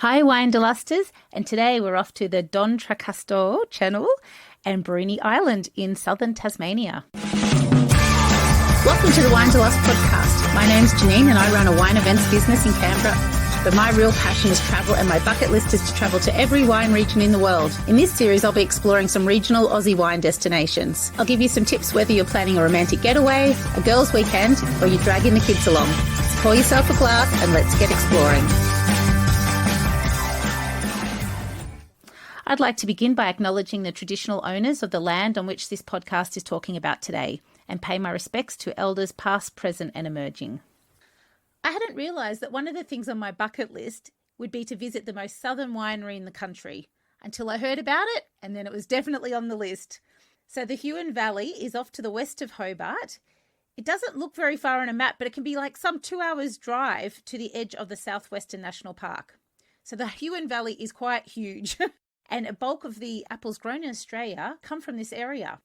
Hi Winederlusters, and today we're off to the Don Tracastor Channel and Bruny Island in southern Tasmania. Welcome to the Winederlust podcast. My name's Jeanene and I run a wine events business in Canberra. But my real passion is travel, and my bucket list is to travel to every wine region in the world. In this series, I'll be exploring some regional Aussie wine destinations. I'll give you some tips whether you're planning a romantic getaway, a girls' weekend, or you're dragging the kids along. So pour yourself a glass and let's get exploring. I'd like to begin by acknowledging the traditional owners of the land on which this podcast is talking about today, and pay my respects to elders past, present and emerging. I hadn't realised that one of the things on my bucket list would be to visit the most southern winery in the country until I heard about it, and then it was definitely on the list. So the Huon Valley is off to the west of Hobart. It doesn't look very far on a map, but it can be like some 2 hours drive to the edge of the Southwestern National Park. So the Huon Valley is quite huge. And a bulk of the apples grown in Australia come from this area.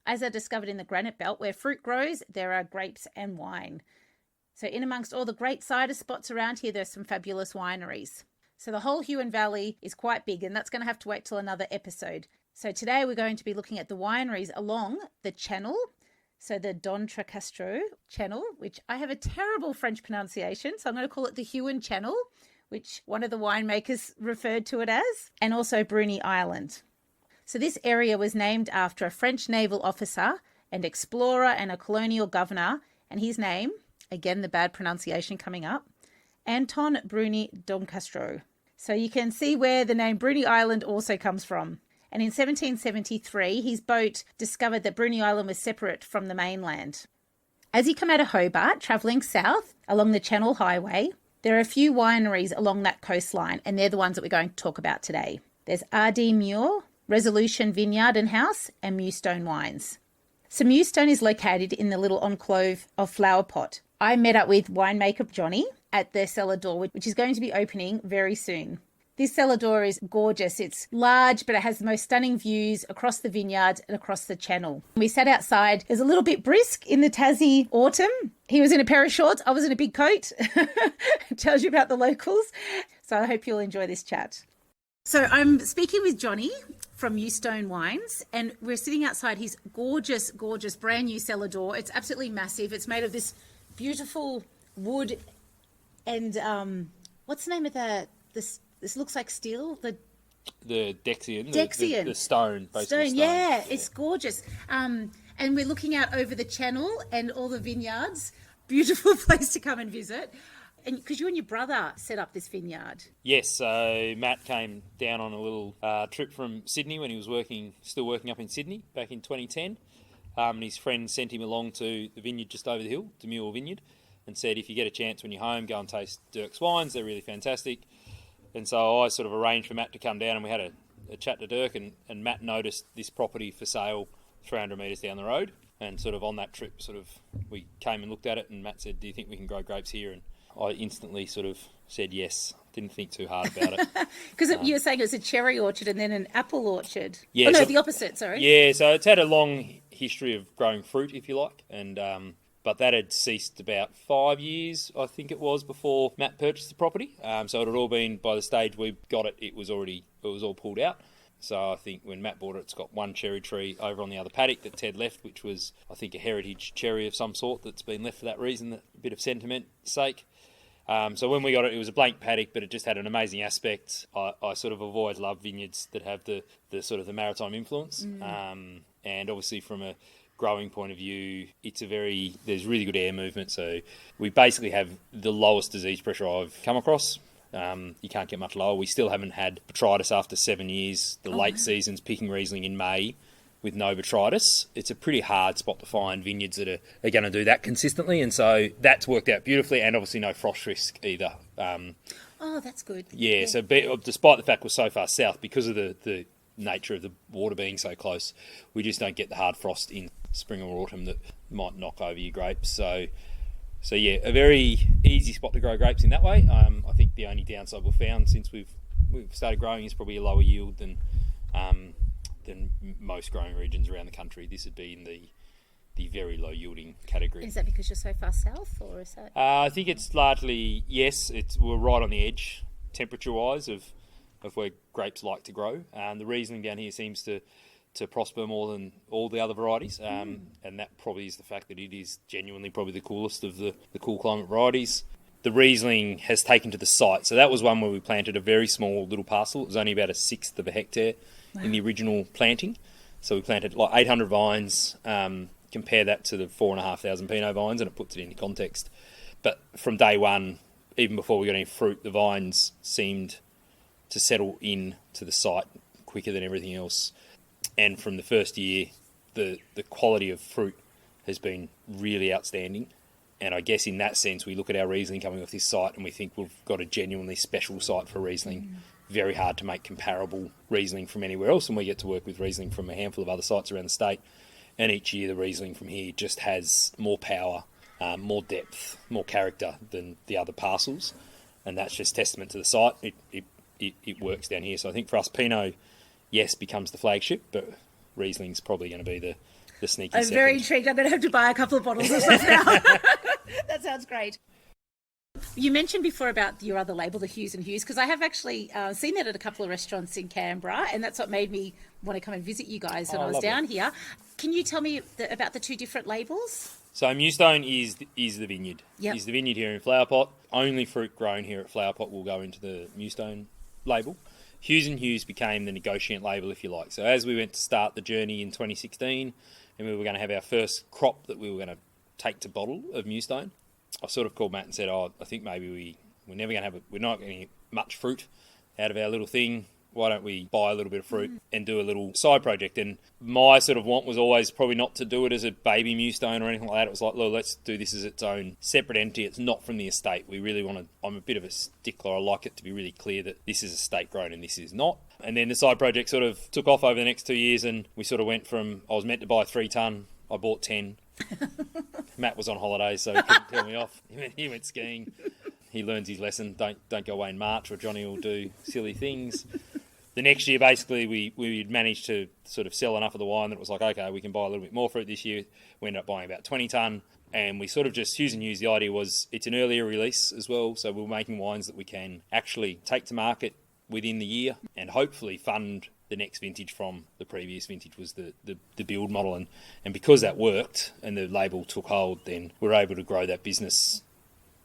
As I discovered in the Granite Belt, where fruit grows, there are grapes and wine. So in amongst all the great cider spots around here, there's some fabulous wineries. So the whole Huon Valley is quite big, and that's going to have to wait till another episode. So today we're going to be looking at the wineries along the channel. So the Don Tracastor Channel, which I have a terrible French pronunciation, so I'm going to call it the Huon Channel, which one of the winemakers referred to it as, and also Bruny Island. So this area was named after a French naval officer and explorer and a colonial governor, and his name, again the bad pronunciation coming up, Anton Bruny Domcastro. So you can see where the name Bruny Island also comes from. And in 1773, his boat discovered that Bruny Island was separate from the mainland. As you come out of Hobart, travelling south along the Channel Highway, there are a few wineries along that coastline, and they're the ones that we're going to talk about today. There's R.D. Muir, Resolution Vineyard and House, and Mewstone Wines. So Mewstone is located in the little enclave of Flower Pot. I met up with winemaker Jonny at their cellar door, which is going to be opening very soon. This cellar door is gorgeous. It's large, but it has the most stunning views across the vineyard and across the channel. We sat outside. It was a little bit brisk in the Tassie autumn. He was in a pair of shorts. I was in a big coat. It tells you about the locals. So I hope you'll enjoy this chat. So I'm speaking with Jonny from Mewstone Wines, and we're sitting outside his gorgeous, gorgeous brand new cellar door. It's absolutely massive. It's made of this beautiful wood and what's the name of this looks like steel. The Dexian. The stone, basically. Stone, yeah, it's gorgeous. And we're looking out over the channel and all the vineyards. Beautiful place to come and visit. And because you and your brother set up this vineyard. Yes, so Matt came down on a little trip from Sydney when he was still working up in Sydney back in 2010. And his friend sent him along to the vineyard just over the hill, Demure Vineyard, and said, if you get a chance when you're home, go and taste Dirk's wines. They're really fantastic. And so I sort of arranged for Matt to come down, and we had a chat to Dirk, and Matt noticed this property for sale 300 metres down the road. And sort of on that trip, we came and looked at it, and Matt said, do you think we can grow grapes here? And I instantly sort of said yes. Didn't think too hard about it. Because you were saying it was a cherry orchard and then an apple orchard. Yeah, the opposite, sorry. Yeah, so it's had a long history of growing fruit, if you like, and but that had ceased about 5 years, I think it was, before Matt purchased the property. So it had all been, by the stage we got it, it was all pulled out. So I think when Matt bought it, it's got one cherry tree over on the other paddock that Ted left, which was, I think, a heritage cherry of some sort that's been left for that reason, a bit of sentiment sake. So when we got it, it was a blank paddock, but it just had an amazing aspect. I sort of have always loved vineyards that have the sort of the maritime influence. And obviously from a growing point of view, there's really good air movement. So we basically have the lowest disease pressure I've come across. You can't get much lower. We still haven't had botrytis after 7 years. The late season's picking Riesling in May with no botrytis. It's a pretty hard spot to find vineyards that are going to do that consistently, and so that's worked out beautifully, and obviously no frost risk either. That's good. Yeah, so despite the fact we're so far south, because of the nature of the water being so close, we just don't get the hard frost in spring or autumn that might knock over your grapes. So yeah, a very easy spot to grow grapes in that way. I think the only downside we've found since we've started growing is probably a lower yield than most growing regions around the country. This would be in the very low yielding category. Is that because you're so far south, or is that? I think it's largely, yes, we're right on the edge. temperature-wise of where grapes like to grow. The Riesling down here seems to prosper more than all the other varieties, and that probably is the fact that it is genuinely probably the coolest of the cool climate varieties. The Riesling has taken to the site, so that was one where we planted a very small little parcel. It was only about 1/6 of a hectare in the original planting, so we planted like 800 vines. Compare that to the 4,500 Pinot vines, and it puts it into context. But from day one, even before we got any fruit, the vines seemed to settle in to the site quicker than everything else. And from the first year, the quality of fruit has been really outstanding. And I guess in that sense, we look at our Riesling coming off this site and we think we've got a genuinely special site for Riesling. Very hard to make comparable Riesling from anywhere else, and we get to work with Riesling from a handful of other sites around the state. And each year the Riesling from here just has more power, more depth, more character than the other parcels. And that's just testament to the site. It works down here. So I think for us, Pinot, yes, becomes the flagship, but Riesling's probably going to be the sneaky second. I'm very intrigued. I'm going to have to buy a couple of bottles of stuff now. That sounds great. You mentioned before about your other label, the Hughes and Hughes, because I have actually seen that at a couple of restaurants in Canberra, and that's what made me want to come and visit you guys when I was down here. Can you tell me about the two different labels? So Mewstone is the vineyard. Yep. Is the vineyard here in Flower Pot. Only fruit grown here at Flower Pot will go into the Mewstone label. Hughes and Hughes became the negotiant label, if you like. So as we went to start the journey in 2016, and we were going to have our first crop that we were going to take to bottle of Mewstone, I sort of called Matt and said, I think maybe we're never going to have we're not going to get much fruit out of our little thing. Why don't we buy a little bit of fruit and do a little side project? And my sort of want was always probably not to do it as a baby Mewstone or anything like that. It was like, look, let's do this as its own separate entity. It's not from the estate. We really want to, I'm a bit of a stickler. I like it to be really clear that this is estate grown and this is not. And then the side project sort of took off over the next 2 years, and we sort of went from, I was meant to buy 3 tonne, I bought 10. Matt was on holidays, so he couldn't tell me off. He went skiing. He learns his lesson. Don't go away in March, or Johnny will do silly things. The next year, basically, we managed to sort of sell enough of the wine that it was like, okay, we can buy a little bit more fruit this year. We ended up buying about 20 tonne, and we sort of just, Hughes and Hughes, the idea was it's an earlier release as well, so we're making wines that we can actually take to market within the year and hopefully fund the next vintage from the previous vintage was the build model. And because that worked and the label took hold, then we were able to grow that business,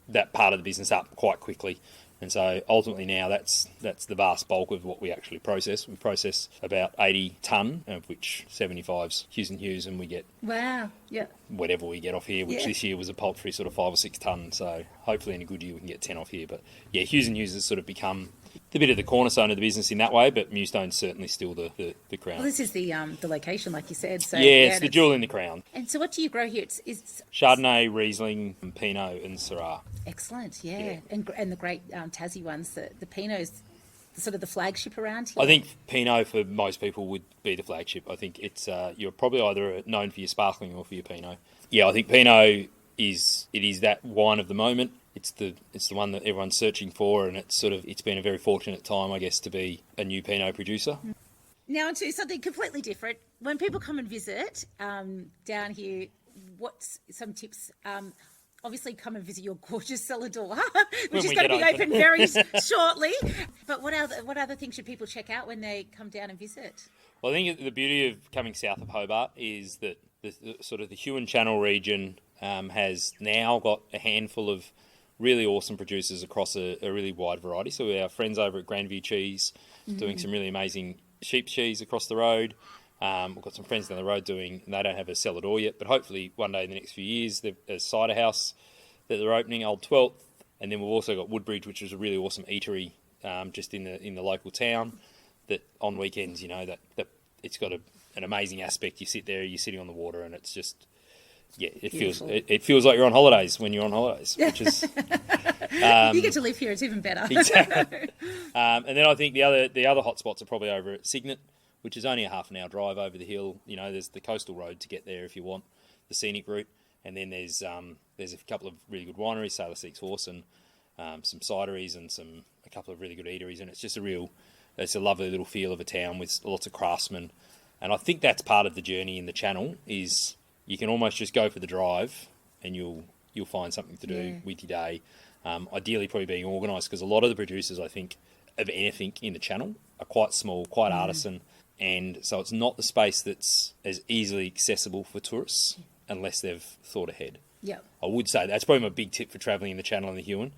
that part of the business up quite quickly. And so ultimately now that's the vast bulk of what we actually process. We process about 80 tonne, of which 75's Hughes and Hughes, and we get whatever we get off here, which this year was a paltry sort of 5 or 6 tonne. So hopefully in a good year we can get 10 off here. But yeah, Hughes and Hughes has sort of become a bit of the cornerstone of the business in that way, but Mewstone's certainly still the crown. Well, this is the location, like you said. So it's the jewel in the crown. And so what do you grow here? It's Chardonnay, Riesling, Pinot and Syrah. Excellent, yeah. And the great Tassie ones, the Pinot's sort of the flagship around here. I think Pinot for most people would be the flagship. I think it's you're probably either known for your sparkling or for your Pinot. Yeah, I think Pinot is that wine of the moment. It's the one that everyone's searching for, and it's been a very fortunate time, I guess, to be a new Pinot producer. Now to something completely different. When people come and visit down here, what's some tips? Obviously, come and visit your gorgeous cellar door, which is going to be open very shortly. But what other things should people check out when they come down and visit? Well, I think the beauty of coming south of Hobart is that the sort of the Huon Channel region has now got a handful of really awesome producers across a really wide variety. So we have friends over at Grandview Cheese doing some really amazing sheep cheese across the road. We've got some friends down the road they don't have a cellar door yet, but hopefully one day in the next few years, there's a cider house that they're opening, Old 12th. And then we've also got Woodbridge, which is a really awesome eatery just in the local town that on weekends, that it's got an amazing aspect. You sit there, you're sitting on the water, and it's just... Yeah, it feels like you're on holidays when you're on holidays, which is... you get to live here, it's even better. Exactly. And then I think the other hot spots are probably over at Cygnet, which is only a half an hour drive over the hill. There's the coastal road to get there if you want the scenic route. And then there's a couple of really good wineries, Sailor Six Horse, and some cideries and a couple of really good eateries. And it's just it's a lovely little feel of a town with lots of craftsmen. And I think that's part of the journey in the channel is... You can almost just go for the drive and you'll find something to do with your day. Ideally probably being organised, because a lot of the producers, I think, of anything in the Channel are quite small, quite artisan, and so it's not the space that's as easily accessible for tourists unless they've thought ahead. Yep. I would say that's probably my big tip for travelling in the Channel and the Huon,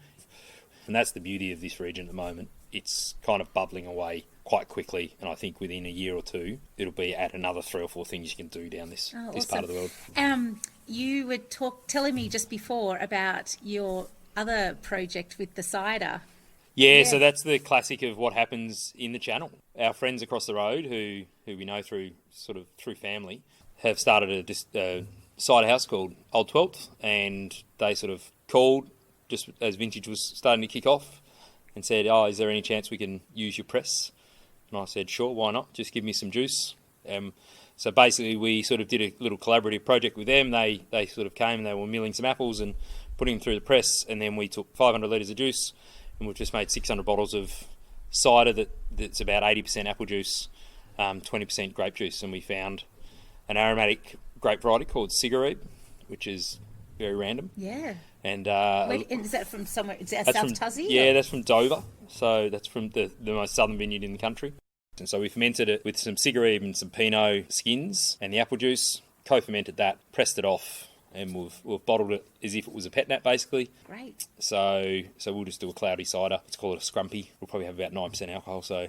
and that's the beauty of this region at the moment. It's kind of bubbling away quite quickly, and I think within a year or two it'll be at another 3 or 4 things you can do down this part of the world. You were telling me just before about your other project with the cider. Yeah, so that's the classic of what happens in the Channel. Our friends across the road, who we know through family, have started a cider house called Old Twelfth, and they sort of called just as vintage was starting to kick off and said, is there any chance we can use your press? And I said, sure, why not? Just give me some juice. So basically we sort of did a little collaborative project with them. They sort of came and they were milling some apples and putting them through the press, and then we took 500 litres of juice, and we've just made 600 bottles of cider that's about 80% apple juice, 20% grape juice, and we found an aromatic grape variety called Cigarib, which is very random. Yeah. And is that from somewhere? Is that South Tassie? Yeah, that's from Dover. So that's from the most southern vineyard in the country. And so we fermented it with some Cigarib and some Pinot skins and the apple juice, co-fermented that, pressed it off, and we've bottled it as if it was a pet nat, basically. Great. So we'll just do a cloudy cider. Let's call it a scrumpy. We'll probably have about 9% alcohol, so...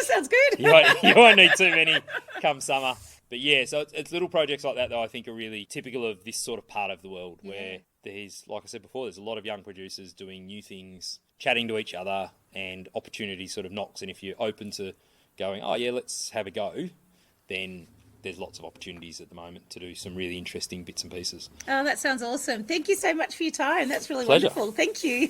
Sounds good. You won't need too many come summer. But yeah, so it's little projects like that that I think are really typical of this sort of part of the world, where there's, like I said before, there's a lot of young producers doing new things, chatting to each other, and opportunity sort of knocks. And if you're open to going, let's have a go, then there's lots of opportunities at the moment to do some really interesting bits and pieces. Oh, that sounds awesome. Thank you so much for your time. That's really Pleasure. Wonderful. Thank you.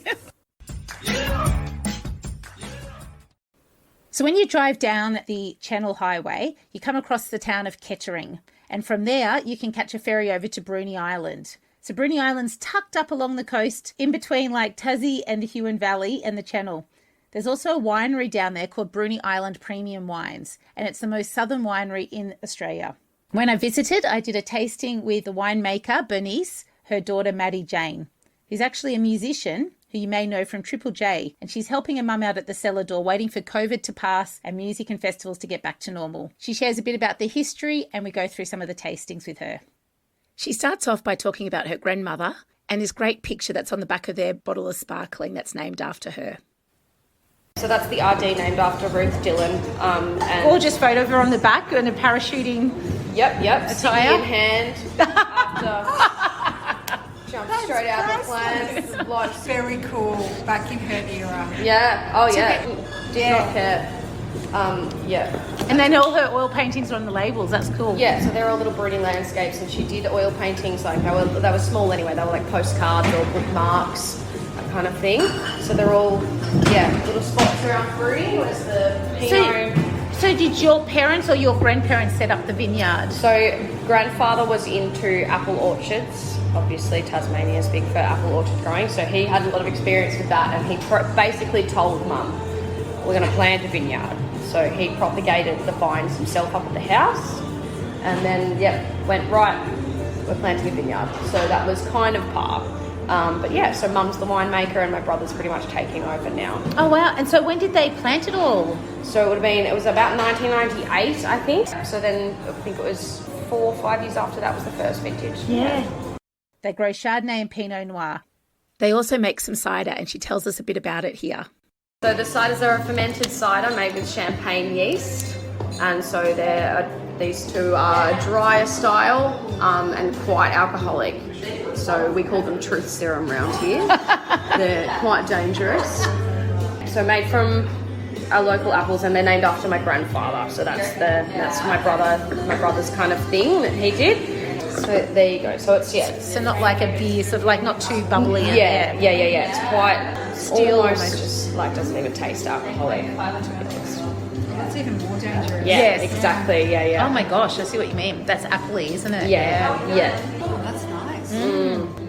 So when you drive down the Channel Highway, you come across the town of Kettering, and from there you can catch a ferry over to Bruny Island. So Bruny Island's tucked up along the coast in between like Tassie and the Huon Valley and the Channel. There's also a winery down there called Bruny Island Premium Wines, and it's the most southern winery in Australia. When I visited, I did a tasting with the winemaker, Bernice, her daughter, Maddie Jane, who's actually a musician who you may know from Triple J, and she's helping her mum out at the cellar door, waiting for COVID to pass and music and festivals to get back to normal. She shares a bit about the history, and we go through some of the tastings with her. She starts off by talking about her grandmother and this great picture that's on the back of their bottle of sparkling that's named after her. So that's the RD named after Ruth Dillon. And gorgeous photo of her on the back and a parachuting Yep. attire. In hand. After jumped straight out of the plane. Like, Very cool, back in her era. yeah. Oh yeah. Did Yeah. not care. Yeah. And then all her oil paintings are on the labels. That's cool. Yeah, so they're all little Bruny landscapes, and she did oil paintings. Like they were small anyway. They were like postcards or bookmarks, that kind of thing. So they're all little spots around Bruny. Was the Pinot. So did your parents or your grandparents set up the vineyard? So grandfather was into apple orchards. Obviously, Tasmania is big for apple orchard growing, so he had a lot of experience with that, and he basically told Mum, "We're going to plant a vineyard." So he propagated the vines himself up at the house, and then went, right, we're planting a vineyard. So that was kind of par. But yeah, so Mum's the winemaker and my brother's pretty much taking over now. Oh wow! And so when did they plant it all? So it was about 1998, I think. So then I think it was 4 or 5 years after that was the first vintage. Yeah. They grow Chardonnay and Pinot Noir. They also make some cider, and she tells us a bit about it here. So the ciders are a fermented cider made with champagne yeast, and so these two are drier style and quite alcoholic. So we call them truth serum around here. They're quite dangerous. So made from our local apples, and they're named after my grandfather. So that's my brother's kind of thing that he did. So there you go. So it's So not like a beer, sort of like not too bubbly. Yeah. It's quite still almost just like doesn't even taste alcoholic. That's even more dangerous. Yeah, Yes. exactly. Yeah. Oh my gosh, I see what you mean. That's appley, isn't it? Yeah. Oh, that's nice.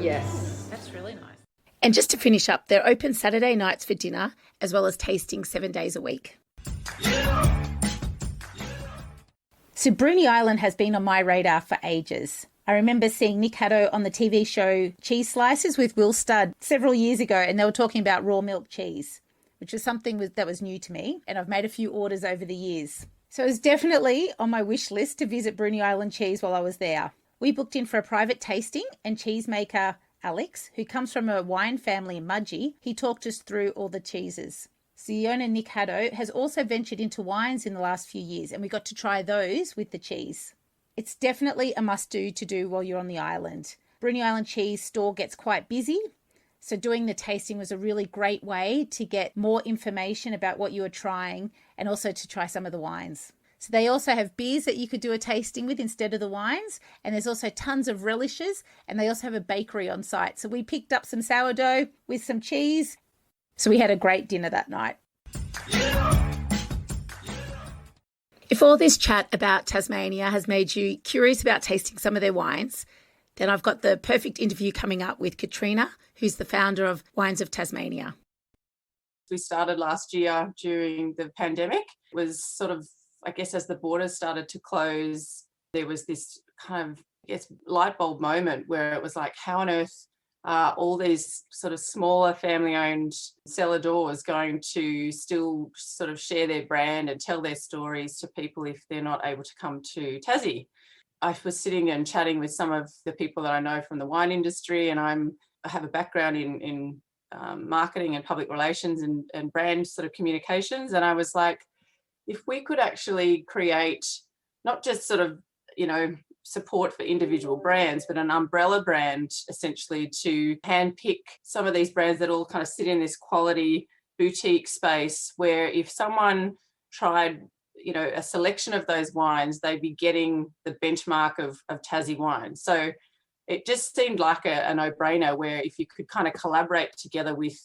Yes. That's really nice. And just to finish up, they're open Saturday nights for dinner, as well as tasting 7 days a week. So Bruny Island has been on my radar for ages. I remember seeing Nick Haddo on the TV show Cheese Slices with Will Studd several years ago, and they were talking about raw milk cheese, which was something that was new to me, and I've made a few orders over the years. So it was definitely on my wish list to visit Bruny Island Cheese while I was there. We booked in for a private tasting, and cheesemaker Alex, who comes from a wine family in Mudgee, he talked us through all the cheeses. So the owner, Nick Haddo, has also ventured into wines in the last few years, and we got to try those with the cheese. It's definitely a must-do to do while you're on the island. Bruny Island Cheese store gets quite busy, so doing the tasting was a really great way to get more information about what you were trying and also to try some of the wines. So they also have beers that you could do a tasting with instead of the wines, and there's also tons of relishes, and they also have a bakery on site. So we picked up some sourdough with some cheese. So we had a great dinner that night. If all this chat about Tasmania has made you curious about tasting some of their wines, then I've got the perfect interview coming up with Katrina, who's the founder of Wines of Tasmania. We started last year during the pandemic. It was sort of, I guess, as the borders started to close, there was this kind of, I guess, light bulb moment where it was like, how on earth are all these sort of smaller family-owned cellar doors going to still sort of share their brand and tell their stories to people if they're not able to come to Tassie? I was sitting and chatting with some of the people that I know from the wine industry, and I have a background in marketing and public relations and brand sort of communications. And I was like, if we could actually create not just sort of, support for individual brands, but an umbrella brand essentially to handpick some of these brands that all kind of sit in this quality boutique space where if someone tried, a selection of those wines, they'd be getting the benchmark of Tassie wine. So it just seemed like a no-brainer where if you could kind of collaborate together with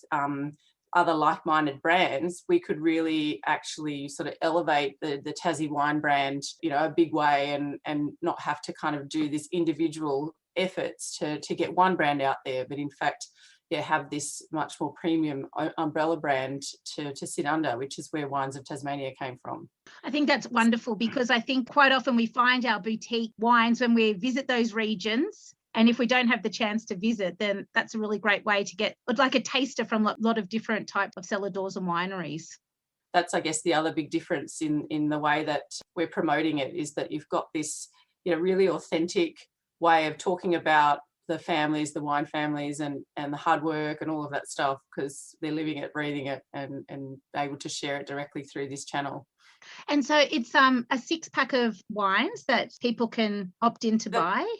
other like-minded brands, we could really actually sort of elevate the Tassie wine brand, a big way and not have to kind of do this individual efforts to get one brand out there, but in fact, have this much more premium umbrella brand to sit under, which is where Wines of Tasmania came from. I think that's wonderful because I think quite often we find our boutique wines when we visit those regions. And if we don't have the chance to visit, then that's a really great way to get like a taster from a lot of different types of cellar doors and wineries. That's, I guess, the other big difference in the way that we're promoting it is that you've got this, really authentic way of talking about the families, the wine families and the hard work and all of that stuff because they're living it, breathing it and able to share it directly through this channel. And so it's a 6-pack of wines that people can opt in to buy?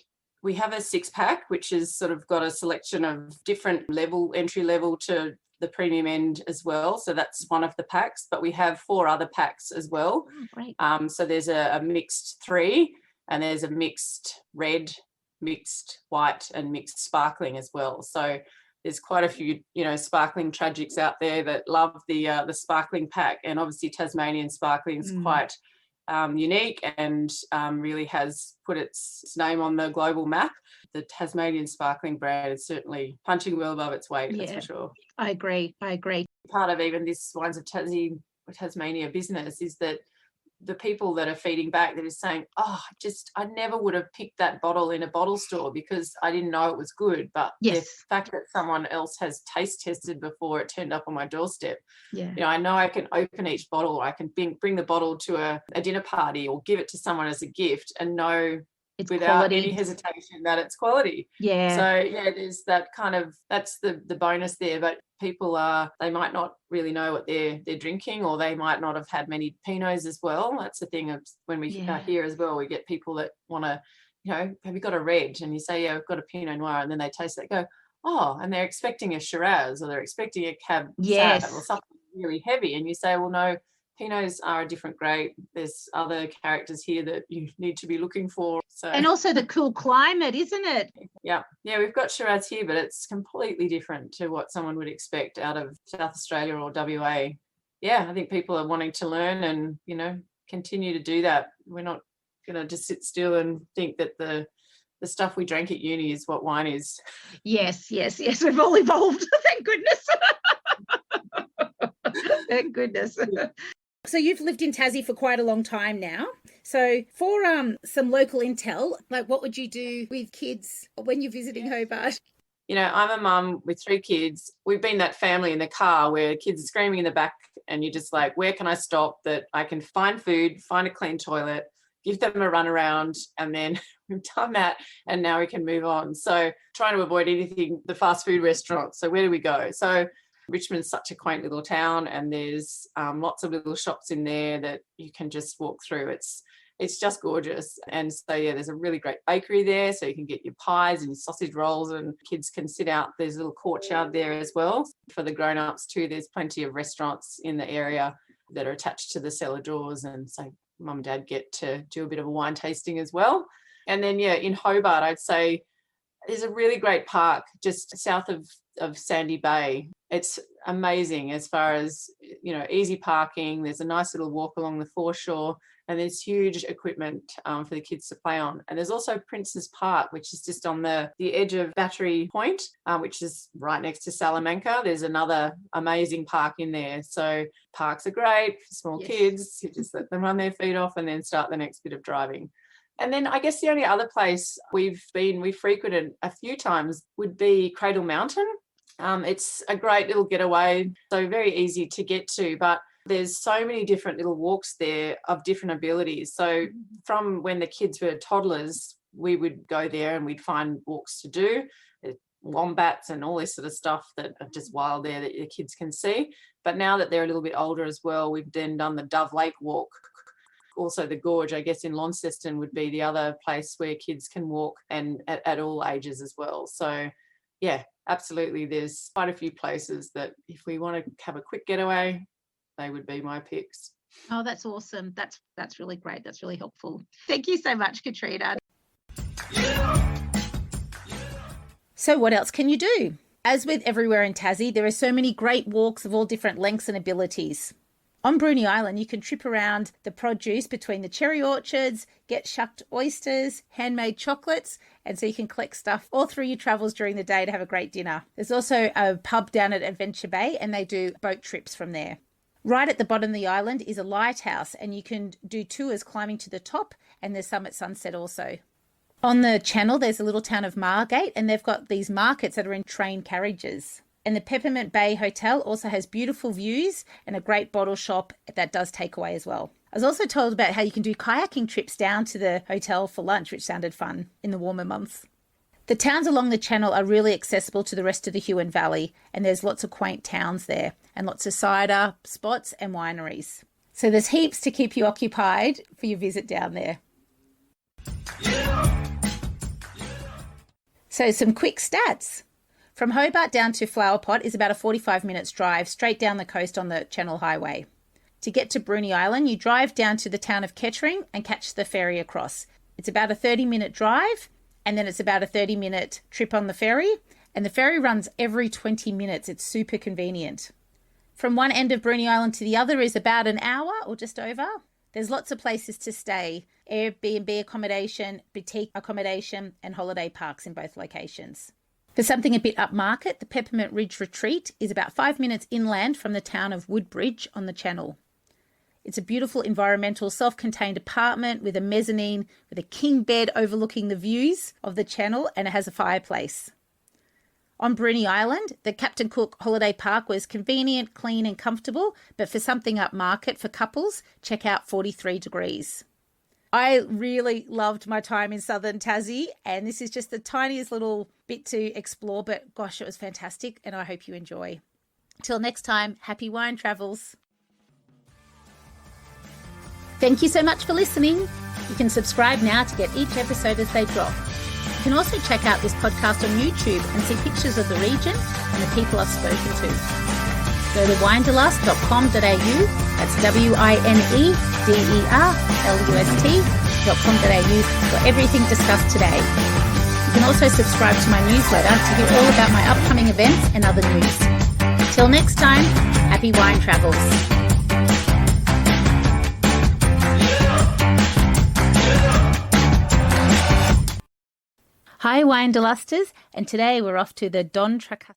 We have a 6-pack, which has sort of got a selection of different entry level to the premium end as well. So that's one of the packs, but we have 4 other packs as well. Oh, great. So there's a mixed 3 and there's a mixed red, mixed white and mixed sparkling as well. So there's quite a few, sparkling tragics out there that love the sparkling pack, and obviously Tasmanian sparkling is quite unique and really has put its name on the global map. The Tasmanian sparkling brand is certainly punching well above its weight, that's for sure. I agree. Part of even this Wines of Tasmania business is that the people that are feeding back that is saying, I never would have picked that bottle in a bottle store because I didn't know it was good. But the fact that someone else has taste tested before it turned up on my doorstep, I know I can open each bottle, or I can bring the bottle to a dinner party or give it to someone as a gift and know it's without quality. Any hesitation that it's quality. Yeah. So there's that kind of, that's the bonus there. But people they might not really know what they're drinking, or they might not have had many Pinots as well. That's the thing of when we here as well, we get people that want to, have you got a red? And you say, yeah, I've got a Pinot Noir, and then they taste it, go, and they're expecting a Shiraz, or they're expecting a Cab Sauv or something really heavy, and you say, well, no, Pinots are a different grade. There's other characters here that you need to be looking for. So, and also the cool climate, isn't it? Yeah, we've got Shiraz here, but it's completely different to what someone would expect out of South Australia or WA. Yeah, I think people are wanting to learn and, continue to do that. We're not going to just sit still and think that the stuff we drank at uni is what wine is. Yes. We've all evolved. Thank goodness. Thank goodness. So you've lived in Tassie for quite a long time now. So for some local intel, like what would you do with kids when you're visiting Hobart? You know, I'm a mum with 3 kids. We've been that family in the car where kids are screaming in the back and you're just like, where can I stop that I can find food, find a clean toilet, give them a run around, and then we've done that and now we can move on. So trying to avoid anything, the fast food restaurants. So where do we go? So Richmond's such a quaint little town and there's lots of little shops in there that you can just walk through. It's just gorgeous. And so, yeah, there's a really great bakery there. So you can get your pies and your sausage rolls and kids can sit out. There's a little courtyard there as well. For the grown-ups too, there's plenty of restaurants in the area that are attached to the cellar doors. And so mum and dad get to do a bit of a wine tasting as well. And then, yeah, in Hobart, I'd say there's a really great park just south of Sandy Bay. It's amazing as far as, you know, easy parking. There's a nice little walk along the foreshore and there's huge equipment for the kids to play on. And there's also Prince's Park, which is just on the edge of Battery Point, which is right next to Salamanca. There's another amazing park in there. So parks are great for small kids. You just let them run their feet off and then start the next bit of driving. And then I guess the only other place we've frequented a few times would be Cradle Mountain. It's a great little getaway, so very easy to get to, but there's so many different little walks there of different abilities. So from when the kids were toddlers, we would go there and we'd find walks to do, wombats and all this sort of stuff that are just wild there that the kids can see. But now that they're a little bit older as well, we've then done the Dove Lake walk. Also the gorge, I guess, in Launceston would be the other place where kids can walk and at all ages as well. So yeah, absolutely. There's quite a few places that if we want to have a quick getaway, they would be my picks. Oh, that's awesome. That's really great. That's really helpful. Thank you so much, Katrina. So what else can you do? As with everywhere in Tassie, there are so many great walks of all different lengths and abilities. On Bruny Island, you can trip around the produce between the cherry orchards, get shucked oysters, handmade chocolates, and so you can collect stuff all through your travels during the day to have a great dinner. There's also a pub down at Adventure Bay, and they do boat trips from there. Right at the bottom of the island is a lighthouse, and you can do tours climbing to the top, and there's some at sunset also. On the channel, there's a little town of Margate, and they've got these markets that are in train carriages. And the Peppermint Bay Hotel also has beautiful views and a great bottle shop that does takeaway as well. I was also told about how you can do kayaking trips down to the hotel for lunch, which sounded fun in the warmer months. The towns along the channel are really accessible to the rest of the Huon Valley, and there's lots of quaint towns there and lots of cider spots and wineries. So there's heaps to keep you occupied for your visit down there. So some quick stats. From Hobart down to Flower Pot is about a 45 minutes drive straight down the coast on the Channel Highway. To get to Bruny Island, you drive down to the town of Kettering and catch the ferry across. It's about a 30-minute drive, and then it's about a 30-minute trip on the ferry, and the ferry runs every 20 minutes. It's super convenient. From one end of Bruny Island to the other is about an hour or just over. There's lots of places to stay, Airbnb accommodation, boutique accommodation, and holiday parks in both locations. For something a bit upmarket, the Peppermint Ridge Retreat is about 5 minutes inland from the town of Woodbridge on the Channel. It's a beautiful environmental self-contained apartment with a mezzanine with a king bed overlooking the views of the Channel, and it has a fireplace. On Bruny Island, the Captain Cook Holiday Park was convenient, clean and comfortable, but for something upmarket for couples, check out 43 Degrees. I really loved my time in southern Tassie, and this is just the tiniest little bit to explore, but gosh, it was fantastic, and I hope you enjoy. Till next time, happy wine travels. Thank you so much for listening. You can subscribe now to get each episode as they drop. You can also check out this podcast on YouTube and see pictures of the region and the people I've spoken to. Go to winederlust.com.au, that's winederlust.com.au for everything discussed today. You can also subscribe to my newsletter to hear all about my upcoming events and other news. Till next time, happy wine travels. Hi Winederlusters, and today we're off to the Don Tracasta.